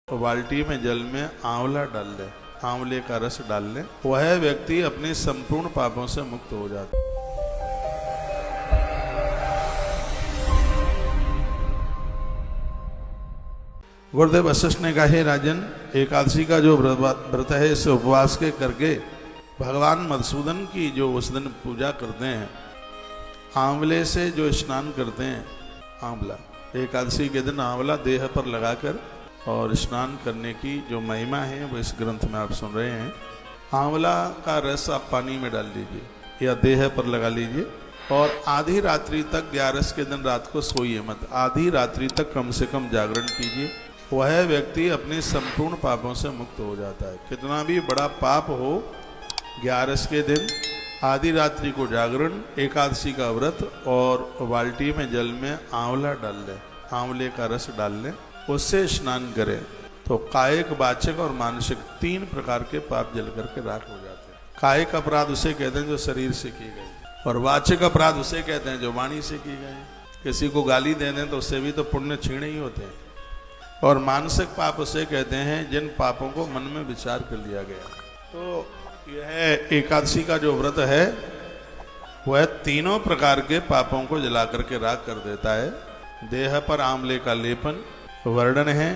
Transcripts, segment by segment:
तो बाल्टी में जल में आंवला डाल ले, आंवले का रस डाल ले, वह व्यक्ति अपने संपूर्ण पापों से मुक्त हो जाता है। गुरुदेव वशिष्ठ ने कहा, हे राजन, एकादशी का जो व्रत है इसे उपवास के करके भगवान मधुसूदन की जो उस दिन पूजा करते हैं, आंवले से जो स्नान करते हैं, आंवला एकादशी के दिन आंवला देह पर लगाकर और स्नान करने की जो महिमा है वो इस ग्रंथ में आप सुन रहे हैं। आंवला का रस आप पानी में डाल लीजिए या देह पर लगा लीजिए और आधी रात्रि तक, 11 के दिन रात को सोइए मत, आधी रात्रि तक कम से कम जागरण कीजिए। वह व्यक्ति अपने संपूर्ण पापों से मुक्त हो जाता है। कितना भी बड़ा पाप हो, 11 के दिन आधी रात्रि को जागरण, एकादशी का व्रत और बाल्टी में जल में आंवला डाल ले, आंवले का रस डाल ले, उससे स्नान करें तो कायिक, वाचिक और मानसिक 3 प्रकार के पाप जल करके राख हो जाते हैं। कायिक अपराध उसे कहते हैं जो शरीर से किए गए, और वाचिक अपराध उसे कहते हैं जो वाणी से किए गए। किसी को गाली दे दें तो उससे भी तो पुण्य छीणे ही होते हैं। और मानसिक पाप उसे कहते हैं जिन पापों को मन में विचार कर लिया गया। तो यह एकादशी का जो व्रत है वह 3 प्रकार के पापों को जला करके राख कर देता है। देह पर आंवले का लेपन, वर्णन है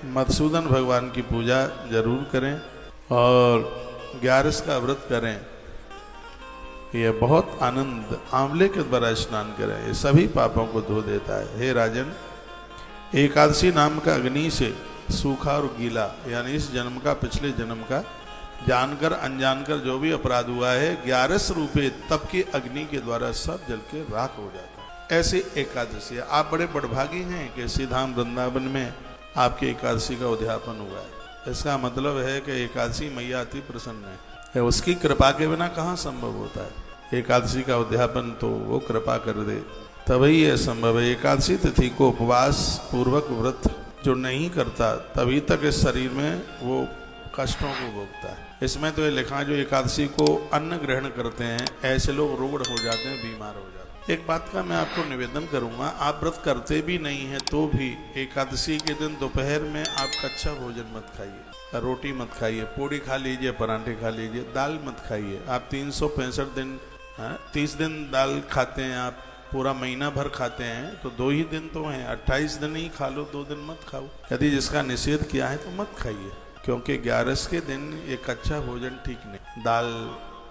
मधुसूदन भगवान की पूजा जरूर करें और 11 का व्रत करें। ये बहुत आनंद, आंवले के द्वारा स्नान करें, ये सभी पापों को धो देता है। हे राजन, एकादशी नाम का अग्नि से सूखा और गीला, यानी इस जन्म का, पिछले जन्म का, जानकर अनजानकर जो भी अपराध हुआ है, 11 रूपे तप की अग्नि के द्वारा सब जल के राख हो जाता है। ऐसी एकादशी है। आप बड़े बड़भागी हैं कि श्रीधाम वृंदावन में आपके एकादशी का उद्यापन हुआ है। इसका मतलब है कि एकादशी मैया अति प्रसन्न है। उसकी कृपा के बिना कहाँ संभव होता है। एकादशी का उद्यापन तो वो कृपा कर दे तभी यह संभव है। एकादशी तिथि को उपवास पूर्वक व्रत जो नहीं करता, तभी तक इस शरीर में वो कष्टों को भोगता है। इसमें तो ये लिखा है, जो एकादशी को अन्न ग्रहण करते हैं ऐसे लोग रोग हो जाते हैं, बीमार हो जाते हैं। एक बात का मैं आपको निवेदन करूंगा, आप व्रत करते भी नहीं हैं तो भी एकादशी के दिन दोपहर में आप कच्चा भोजन मत खाइए, रोटी मत खाइए, पूड़ी खा लीजिए, पराठे खा लीजिए, दाल मत खाइए। आप 365 दिन, 30 दिन दाल खाते हैं, आप पूरा महीना भर खाते हैं तो 2 ही दिन तो हैं, 28 दिन ही खा लो, 2 दिन मत खाओ। यदि जिसका निषेध किया है तो मत खाइए, क्योंकि 11 के दिन ये कच्चा भोजन ठीक नहीं। दाल,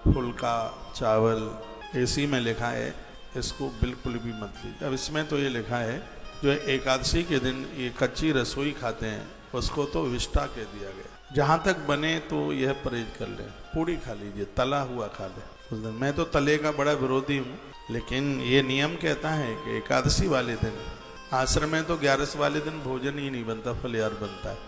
फुल्का, चावल, इसी में लिखा है, इसको बिल्कुल भी मत लीजिए। अब इसमें तो ये लिखा है, जो एकादशी के दिन ये कच्ची रसोई खाते हैं उसको तो विष्ठा कह दिया गया। जहाँ तक बने तो यह परहेज कर ले, पूड़ी खा लीजिए, तला हुआ खा ले उस दिन। मैं तो तले का बड़ा विरोधी हूँ, लेकिन ये नियम कहता है कि एकादशी वाले दिन, आश्रम में तो 11 वाले दिन भोजन ही नहीं बनता, फलहार बनता है।